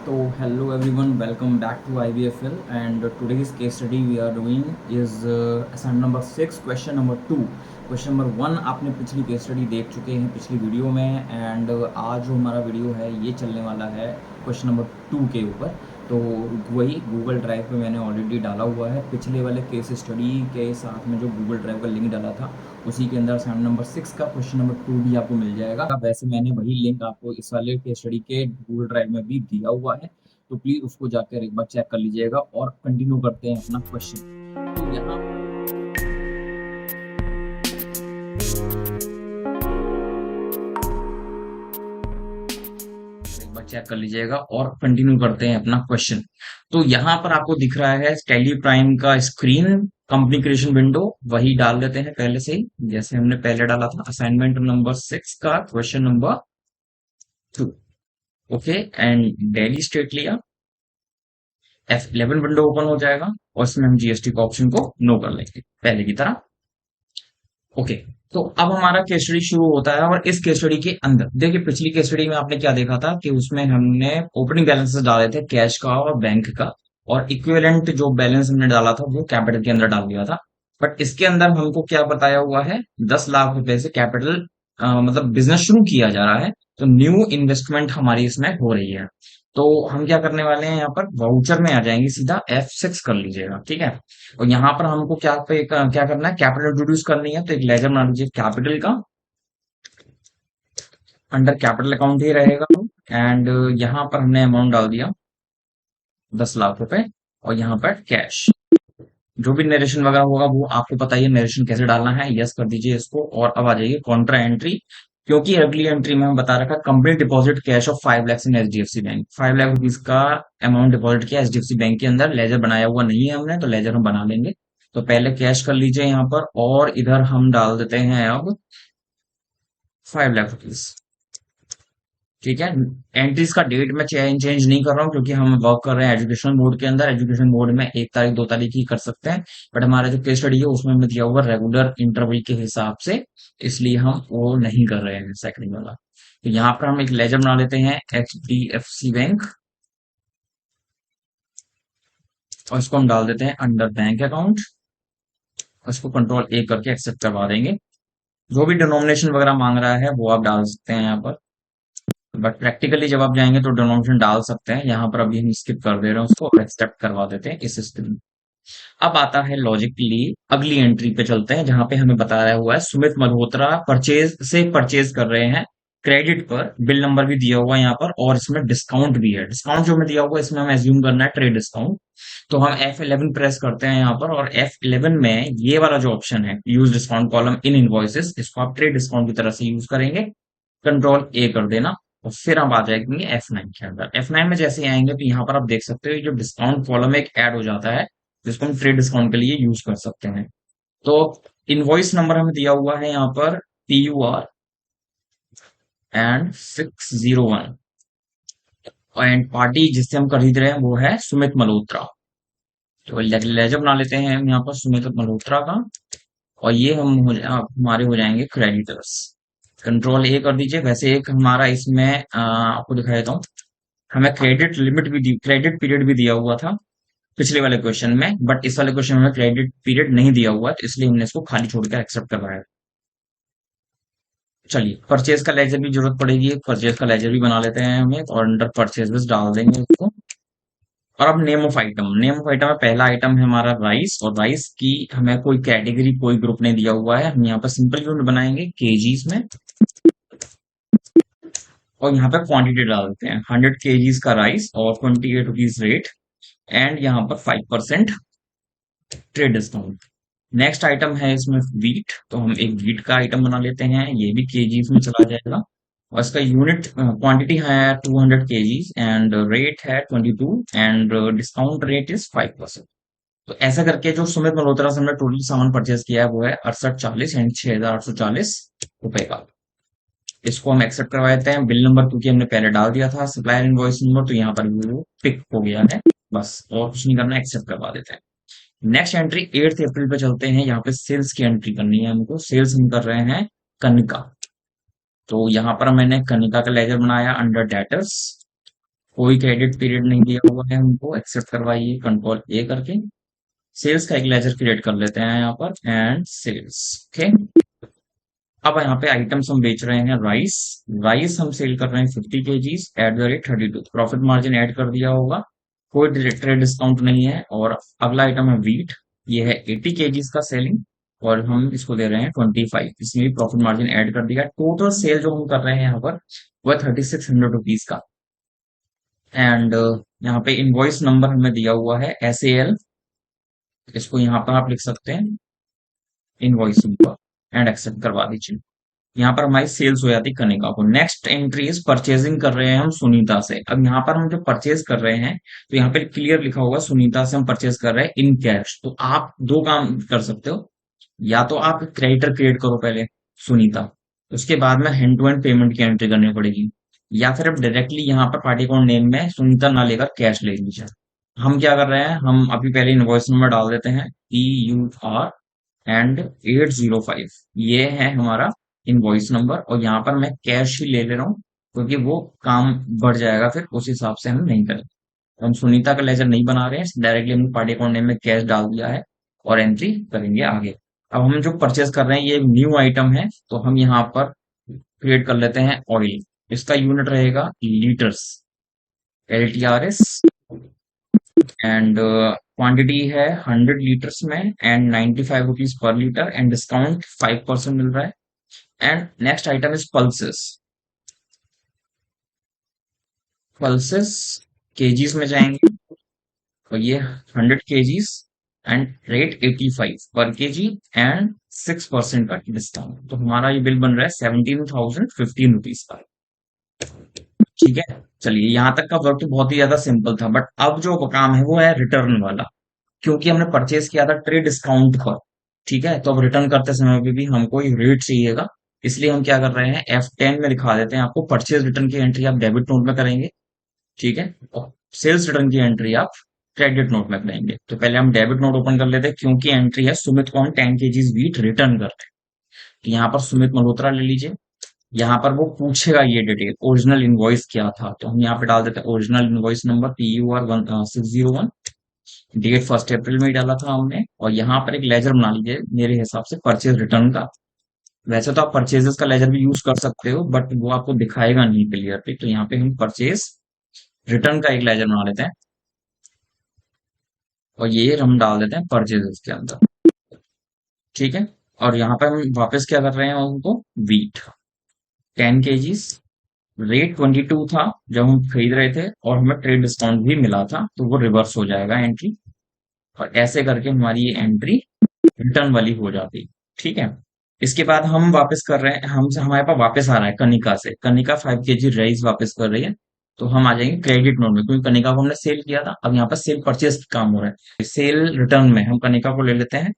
So hello everyone, welcome back to IBFL, and today's case study we are doing is assignment number 6, question number 2. Question number 1 आपने पिछली case study देख चुके हैं पिछली video में, and आज जो हमारा वीडियो है ये चलने वाला है क्वेश्चन नंबर 2 के ऊपर। तो वही गूगल ड्राइव पे मैंने ऑलरेडी डाला हुआ है, पिछले वाले केस स्टडी के साथ में जो गूगल ड्राइव का लिंक डाला था उसी के अंदर असाइनमेंट नंबर 6 का क्वेश्चन नंबर 2 भी आपको मिल जाएगा। वैसे मैंने वही लिंक आपको इस वाले केस स्टडी के गूगल ड्राइव में भी दिया हुआ है, तो प्लीज उसको जाकर एक बार चेक कर लीजिएगा और कंटिन्यू करते हैं अपना क्वेश्चन। तो यहाँ एक बार चेक कर लीजिएगा और कंटिन्यू करते हैं अपना क्वेश्चन। तो यहाँ पर आपको दिख रहा है टेली प्राइम का स्क्रीन, कंपनी क्रिएशन विंडो, वही डाल देते हैं पहले से ही जैसे हमने पहले डाला था असाइनमेंट नंबर 6 का question number 2। Okay, and daily state लिया, F11 विंडो ओपन हो जाएगा और इसमें हम जीएसटी का ऑप्शन को नो कर लेंगे पहले की तरह। ओके, तो अब हमारा केस स्टडी शुरू होता है और इस केस स्टडी के अंदर देखिए पिछली केस स्टडी में आपने क्या देखा था कि उसमें हमने ओपनिंग बैलेंसेस डाले थे कैश का और बैंक का, और इक्विवेलेंट जो बैलेंस हमने डाला था वो कैपिटल के अंदर डाल दिया था। बट इसके अंदर हमको क्या बताया हुआ है, 10 लाख रुपए से कैपिटल मतलब बिजनेस शुरू किया जा रहा है, तो न्यू इन्वेस्टमेंट हमारी इसमें हो रही है। तो हम क्या करने वाले हैं, यहाँ पर वाउचर में आ जाएंगे, सीधा F6 कर लीजिएगा, ठीक है। और यहाँ पर हमको क्या करना है, कैपिटल इंट्रोड्यूस करनी है, तो एक लेजर बना लीजिए कैपिटल का, अंडर कैपिटल अकाउंट ही रहेगा। एंड यहाँ पर हमने अमाउंट डाल दिया 10 लाख रुपए, और यहाँ पर कैश। जो भी नरेशन वगैरह होगा वो आपको पता ही है नरेशन कैसे डालना है, यस कर दीजिए इसको। और अब आ जाइए कॉन्ट्रा एंट्री, क्योंकि अगली एंट्री में हम बता रखा company deposit cash of 5 lakh in HDFC bank, 5 lakh rupees का अमाउंट डिपॉजिट किया एचडीएफसी बैंक के अंदर। लेजर बनाया हुआ नहीं है हमने, तो लेजर हम बना लेंगे। तो पहले कैश कर लीजिए यहाँ पर, और इधर हम डाल देते हैं अब 5 लाख रुपीज, ठीक है। एंट्रीज का डेट में चेंज नहीं कर रहा हूँ क्योंकि हम वर्क कर रहे हैं एजुकेशन बोर्ड के अंदर। एजुकेशन बोर्ड में 1 तारीख 2 तारीख ही कर सकते हैं, बट हमारा जो केस स्टडी है उसमें हमने दिया हुआ रेगुलर इंटरवल के हिसाब से, इसलिए हम वो नहीं कर रहे हैं सेकंड वाला। तो यहाँ पर हम एक लेजर बना लेते हैं H D F C bank, और इसको हम डाल देते हैं अंडर बैंक अकाउंट, उसको कंट्रोल ए करके एक्सेप्ट करवा देंगे। जो भी डिनोमिनेशन वगैरह मांग रहा है वो आप डाल सकते हैं यहाँ पर, बट प्रैक्टिकली जब आप जाएंगे तो डिनोमिनेशन डाल सकते हैं। यहाँ पर अभी हम स्किप कर दे रहे हैं उसको, एक्सेप्ट करवा देते हैं इस सिस्टम में। अब आता है लॉजिकली अगली एंट्री पे चलते हैं, जहां पे हमें बताया हुआ है सुमित मल्होत्रा परचेज कर रहे हैं क्रेडिट पर, बिल नंबर भी दिया हुआ है यहाँ पर, और इसमें डिस्काउंट भी है। डिस्काउंट जो हमें दिया हुआ है इसमें हम एज्यूम करना है ट्रेड डिस्काउंट। तो हम F11 प्रेस करते हैं यहाँ पर, और F11 में ये वाला जो ऑप्शन है use discount column in invoices, इसको आप ट्रेड डिस्काउंट की तरह से यूज करेंगे, कंट्रोल ए कर देना। और फिर हम आ जाएंगे F9 के अंदर। F9 में जैसे ही आएंगे तो यहाँ पर आप देख सकते हो ये जो डिस्काउंट कॉलम एक ऐड हो जाता है, जिसको हम ट्रेड डिस्काउंट के लिए यूज कर सकते हैं। तो इनवॉइस नंबर हमें दिया हुआ है यहाँ पर PUR एंड 601, एंड पार्टी जिससे हम खरीद रहे हैं वो है सुमित मल्होत्रा। तो लेजर बना लेते हैं हम यहाँ पर सुमित मल्होत्रा का, और ये हमारे हो जाएंगे क्रेडिटर्स, कंट्रोल ए कर दीजिए। वैसे एक हमारा इसमें आपको दिखा देता हूँ, हमें क्रेडिट पीरियड भी दिया हुआ था पिछले वाले क्वेश्चन में, बट इस वाले क्वेश्चन में क्रेडिट पीरियड नहीं दिया हुआ है, तो इसलिए हमने इसको खाली छोड़कर एक्सेप्ट करवाया। चलिए परचेज का लेजर भी जरूरत पड़ेगी, परचेज का लेजर भी बना लेते हैं हमें, और अंडर परचेज बस डाल देंगे उसको। और अब name of item, name of item में पहला आइटम है हमारा राइस, और राइस की हमें कोई कैटेगरी कोई ग्रुप नहीं दिया हुआ है, हम यहाँ पर सिंपल यूनिट बनाएंगे केजीज में, और यहाँ पे क्वांटिटी डाल देते हैं 100 केजीज का राइस और 28 रुपीज रेट, एंड यहाँ पर 5% ट्रेड डिस्काउंट। नेक्स्ट आइटम है इसमें वीट, तो हम एक वीट का आइटम बना लेते हैं, ये भी केजीज में चला जाएगा, और इसका यूनिट क्वांटिटी है 200 केजीज, एंड रेट है 22, एंड डिस्काउंट रेट इज 5%। तो ऐसा करके जो सुमित मल्होत्रा से हमने टोटल सामान परचेज किया है वो है 6840 एंड 6840 रुपए का। इसको हम एक्सेप्ट करवा देते हैं। बिल नंबर क्योंकि हमने पहले डाल दिया था सप्लायर इनवॉइस नंबर, तो यहाँ पर वो पिक हो गया है, बस और कुछ नहीं करना, एक्सेप्ट करवा देते हैं। नेक्स्ट एंट्री 8 अप्रैल पे चलते हैं, यहाँ पे सेल्स की एंट्री करनी है हमको। सेल्स हम कर रहे हैं कनिका, तो यहाँ पर मैंने कनिका का लेजर बनाया अंडर डेटर्स, कोई क्रेडिट पीरियड नहीं दिया हुआ है हमको, एक्सेप्ट करवाइए कंट्रोल ए करके। सेल्स का एक लेजर क्रिएट कर लेते हैं यहाँ पर, एंड सेल्स। ओके, अब यहाँ पे आइटम्स हम बेच रहे हैं राइस। राइस हम सेल कर रहे हैं 50 kgs at the rate 32। Profit margin add कर दिया होगा, कोई ट्रेड डिस्काउंट नहीं है। और अगला आइटम है वीट, ये है 80 kgs का सेलिंग, और हम इसको दे रहे हैं 25। इसमें भी प्रॉफिट मार्जिन ऐड कर दिया। टोटल सेल जो हम कर रहे हैं यहाँ पर वह 3600 रुपीज का। एंड यहाँ पे इनवॉइस नंबर हमें दिया हुआ है SAL, इसको यहाँ पर आप लिख सकते हैं इनवॉइस नंबर, एंड एक्सेप्ट करवा दीजिए। यहाँ पर हमारी सेल्स हो जाती है कनिका को। नेक्स्ट एंट्री इज परचेजिंग कर रहे हैं हम सुनीता से। अब यहाँ पर हम जो परचेज कर रहे हैं, तो यहाँ पे क्लियर लिखा होगा सुनीता से हम परचेज कर रहे हैं इन कैश। तो आप दो काम कर सकते हो, या तो आप क्रेडिटर क्रिएट करो पहले सुनीता, उसके बाद में हैंड टू हैंड पेमेंट की एंट्री करनी पड़ेगी, या फिर आप डायरेक्टली यहाँ पर पार्टी अकाउंट नेम में सुनीता ना लेकर कैश ले लीजिए। हम क्या कर रहे हैं, हम अभी पहले इनवॉइस नंबर डाल देते हैं PUR एंड 805, ये है हमारा इनवॉइस नंबर। और यहाँ पर मैं कैश ही ले ले रहा हूँ, क्योंकि वो काम बढ़ जाएगा फिर, उस हिसाब से हम नहीं करेंगे। तो हम सुनीता का लेजर नहीं बना रहे हैं, डायरेक्टली हमने पार्टी अकाउंट नेम में कैश डाल दिया है और एंट्री करेंगे आगे। अब हम जो परचेज कर रहे हैं ये न्यू आइटम है, तो हम यहाँ पर क्रिएट कर लेते हैं ऑयल। इसका यूनिट रहेगा लीटर्स, LTRS, एंड क्वांटिटी है 100 लीटर्स में, and 95 rupees per litre, and discount 5% मिल रहा है। And next item is pulses. Pulses KGs में जाएंगे, और ये 100 kgs, एंड रेट 85 पर केजी, एंड 6% का डिस्काउंट। तो हमारा ये बिल बन रहा है 17,015 रुपीज का। ठीक है, चलिए यहाँ तक का वर्क तो बहुत ही ज्यादा सिंपल था, बट अब जो काम है वो है रिटर्न वाला। क्योंकि हमने परचेज किया था ट्रेड डिस्काउंट पर, ठीक है, तो अब रिटर्न करते समय पे भी हमको एक रेट चाहिएगा। इसलिए हम क्या कर रहे हैं, F10 में दिखा देते हैं आपको। परचेज रिटर्न की एंट्री आप डेबिट नोट में करेंगे, ठीक है, और सेल्स रिटर्न की एंट्री आप क्रेडिट नोट में करेंगे। तो पहले हम डेबिट नोट ओपन कर लेते हैं, क्योंकि एंट्री है सुमित को हम 10 kgs वीट रिटर्न कर रहे हैं। तो यहाँ पर सुमित मल्होत्रा ले लीजिए। यहाँ पर वो पूछेगा ये डिटेल, ओरिजिनल इनवॉइस क्या था, तो हम यहाँ पे डाल देते हैं original invoice number PUR 601। Date 1 अप्रैल में ही डाला था हमने। और यहाँ पर एक लेजर बना लीजिए मेरे हिसाब से परचेज रिटर्न का। वैसे तो आप परचेजेस का लेजर भी यूज कर सकते हो, बट वो आपको दिखाएगा नहीं क्लियर पे। तो यहाँ पे हम परचेज रिटर्न का एक लेजर बना लेते हैं, और ये हम डाल देते हैं परचेजेस के अंदर, ठीक है। और यहाँ पे हम वापस क्या कर रहे हैं, उनको वीट 10 kgs, रेट 22 था जब हम खरीद रहे थे, और हमें ट्रेड डिस्काउंट भी मिला था, तो वो रिवर्स हो जाएगा एंट्री। और ऐसे करके हमारी ये एंट्री रिटर्न वाली हो जाती है, ठीक है। इसके बाद हम वापस कर रहे हैं, हम हमारे पास वापस आ रहा है कनिका से। कनिका 5 kg राइस वापस कर रही है, तो हम आ जाएंगे क्रेडिट नोट में, क्योंकि कनिका को हमने सेल किया था। अब यहाँ पर सेल परचेज काम हो रहा है, सेल रिटर्न में हम कनिका को ले लेते हैं।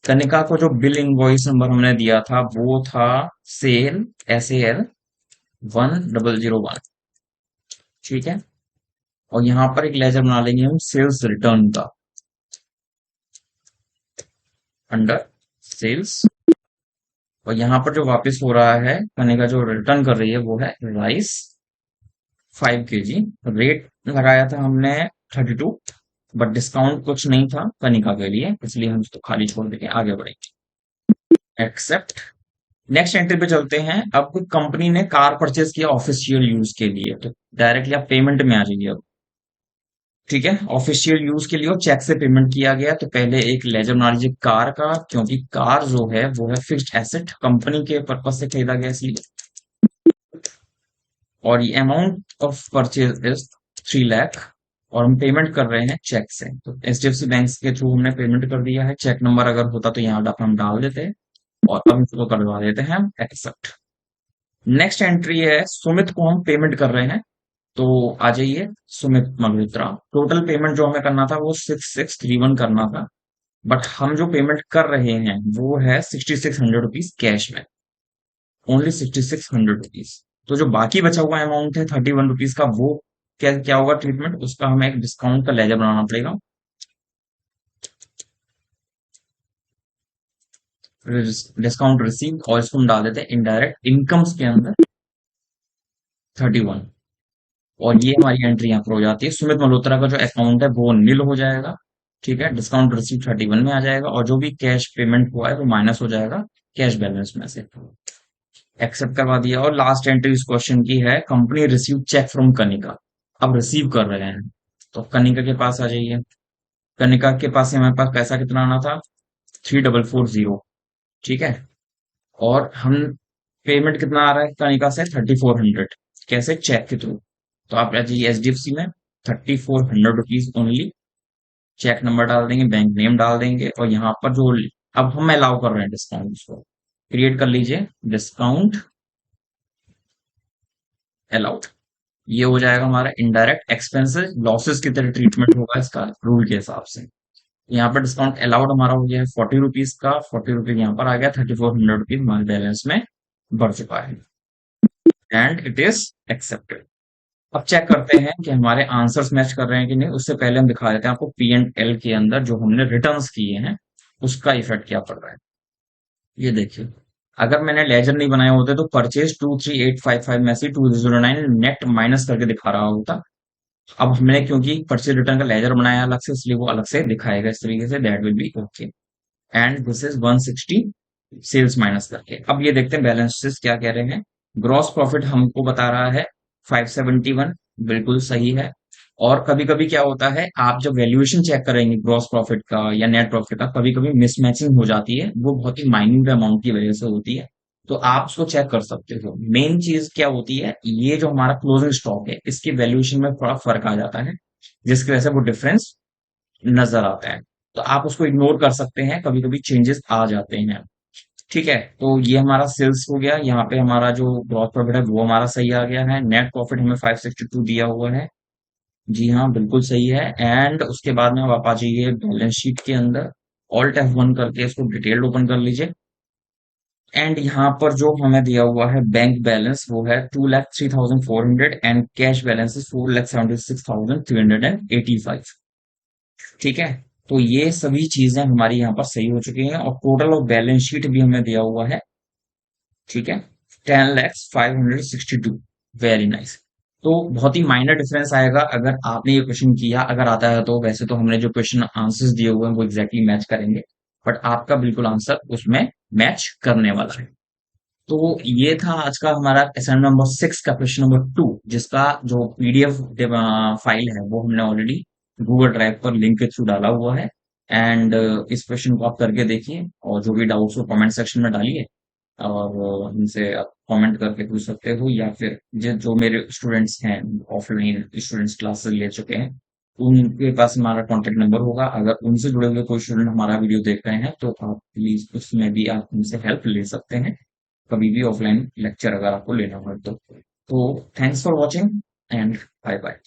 कनिका को जो बिल इनवॉइस नंबर हमने दिया था वो था सेल SAL 1001, ठीक है। और यहाँ पर एक लेजर बना लेंगे हम सेल्स रिटर्न का, अंडर सेल्स। और यहाँ पर जो वापस हो रहा है, कनिका जो रिटर्न कर रही है वो है राइस 5 kg। रेट लगाया था हमने 32, बट डिस्काउंट कुछ नहीं था कनिका के लिए, इसलिए हम इसको खाली छोड़ देके आगे बढ़ेंगे। एक्सेप्ट। नेक्स्ट एंट्री पे चलते हैं। अब कोई कंपनी ने कार परचेज किया ऑफिशियल यूज के लिए, तो डायरेक्टली आप पेमेंट में आ जाइए अब, ठीक है। ऑफिशियल यूज के लिए चेक से पेमेंट किया गया, तो पहले एक लेजर बना लीजिए कार का, क्योंकि कार जो है वो है फिक्स्ड एसेट, कंपनी के पर्पज से खरीदा गया इसलिए। और ये amount of purchase is 3 lakh, और हम पेमेंट कर रहे हैं चेक से। तो HDFC बैंक के थ्रू हमने पेमेंट कर दिया है। चेक नंबर अगर होता तो यहाँ हम डाल देते हैं, और अब इसको करवा देते हैं एक्सेप्ट। नेक्स्ट एंट्री है सुमित को हम पेमेंट कर रहे हैं, तो आ जाइए सुमित मल्होत्रा। टोटल पेमेंट जो हमें करना था वो 6631 करना था, बट हम जो पेमेंट कर रहे हैं वो है 6600 रुपीज कैश में, ओनली 6600 रुपीज। तो जो बाकी बचा हुआ अमाउंट है 31 रुपीज का, वो क्या क्या होगा ट्रीटमेंट उसका, हमें एक डिस्काउंट का लेजर बनाना पड़ेगा। डिस्काउंट रिसीव, और इसको हम डाल देते हैं इनडायरेक्ट इनकम्स के अंदर 31, और ये हमारी एंट्री यहाँ पर हो जाती है। सुमित मल्होत्रा का जो अकाउंट है वो नील हो जाएगा। ठीक है, डिस्काउंट रिसीव 31 में आ जाएगा और जो भी कैश पेमेंट हुआ है वो माइनस हो जाएगा कैश बैलेंस में से। एक्सेप्ट करवा दिया। और लास्ट एंट्री इस क्वेश्चन की है, company receive cheque from Kanika. अब रिसीव कर रहे हैं तो कनिका के पास आ जाइए। कनिका के पास से हमारे पास पैसा कितना आना था, 3440। ठीक है, और हम पेमेंट कितना आ रहा है कनिका से, 3400। कैसे, चेक के थ्रू। तो आप आ जाइए एचडीएफसी में, 3400 रुपीज ओनली। चेक नंबर डाल देंगे, बैंक नेम डाल देंगे, और यहाँ पर जो अब हम अलाउ कर रहे हैं डिस्काउंट, उसको क्रिएट कर लीजिए, डिस्काउंट अलाउड। ये हो जाएगा हमारा इनडायरेक्ट एक्सपेंसेस लॉसेस की तरह ट्रीटमेंट होगा इसका रूल के हिसाब से। यहाँ पर डिस्काउंट अलाउड हमारा हो गया है 40 रुपीज का, 40 रुपीज यहाँ पर आ गया, 3400 रुपीज हमारे बैलेंस में बढ़ चुका है एंड इट इज एक्सेप्टेड। अब चेक करते हैं कि हमारे आंसर्स मैच कर रहे हैं कि नहीं। उससे पहले हम दिखा देते हैं आपको पी एंड एल के अंदर जो हमने रिटर्न्स किए हैं उसका इफेक्ट क्या पड़ रहा है। ये देखिए, अगर मैंने लेजर नहीं बनाए होते तो परचेज 23855 में से 2009 नेट माइनस करके दिखा रहा होता। अब हमने क्योंकि परचेज रिटर्न का लेजर बनाया अलग से, इसलिए वो अलग से दिखाएगा इस तरीके से, that will be okay. And this is 160 sales minus करके। अब ये देखते हैं बैलेंसेस क्या कह रहे हैं। ग्रॉस प्रॉफिट हमको बता रहा है 571, बिल्कुल सही है। और कभी कभी क्या होता है, आप जब वैल्यूएशन चेक करेंगे ग्रॉस प्रॉफिट का या नेट प्रॉफिट का, कभी कभी मिसमैचिंग हो जाती है, वो बहुत ही माइन्यूट अमाउंट की वजह से होती है। तो आप उसको चेक कर सकते हो। मेन चीज क्या होती है, ये जो हमारा क्लोजिंग स्टॉक है इसकी वैल्यूएशन में थोड़ा फर्क आ जाता है, जिसकी वजह से वो डिफरेंस नजर आता है। तो आप उसको इग्नोर कर सकते हैं, कभी कभी चेंजेस आ जाते हैं। ठीक है, तो ये हमारा सेल्स हो गया। यहाँ पे हमारा जो ग्रॉस प्रॉफिट है वो हमारा सही आ गया है। नेट प्रॉफिट हमें 562 दिया हुआ है। जी हाँ, बिल्कुल सही है। एंड उसके बाद में अब आप आ जाइए बैलेंस शीट के अंदर, ऑल्ट F1 करके इसको डिटेल्ड ओपन कर लीजिए। एंड यहाँ पर जो हमें दिया हुआ है बैंक बैलेंस वो है 2,03,400 एंड कैश बैलेंस इज 4,76,385। ठीक है, तो ये सभी चीजें हमारी यहाँ पर सही हो चुकी हैं और टोटल ऑफ बैलेंस शीट भी हमें दिया हुआ है। ठीक है, 10,05,622। Very nice. तो बहुत ही माइनर डिफरेंस आएगा अगर आपने ये क्वेश्चन किया, अगर आता है तो। वैसे तो हमने जो क्वेश्चन आंसर्स दिए हुए हैं वो एग्जैक्टली मैच करेंगे, बट आपका बिल्कुल आंसर उसमें मैच करने वाला है। तो ये था आज का हमारा असाइनमेंट नंबर 6 का क्वेश्चन नंबर 2, जिसका जो पीडीएफ फाइल है वो हमने ऑलरेडी गूगल ड्राइव पर लिंक के थ्रू डाला हुआ है। एंड इस क्वेश्चन को आप करके देखिए और जो भी डाउट्स हो कमेंट सेक्शन में डालिए, और उनसे आप कमेंट करके पूछ सकते हो, या फिर जो मेरे स्टूडेंट्स हैं, ऑफलाइन स्टूडेंट्स क्लासेस ले चुके हैं, उनके पास हमारा कॉन्टेक्ट नंबर होगा। अगर उनसे जुड़े हुए कोई स्टूडेंट हमारा वीडियो देख रहे हैं तो आप प्लीज उसमें भी आप उनसे हेल्प ले सकते हैं, कभी भी ऑफलाइन लेक्चर अगर आपको लेना हो तो। Thanks for watching and bye bye.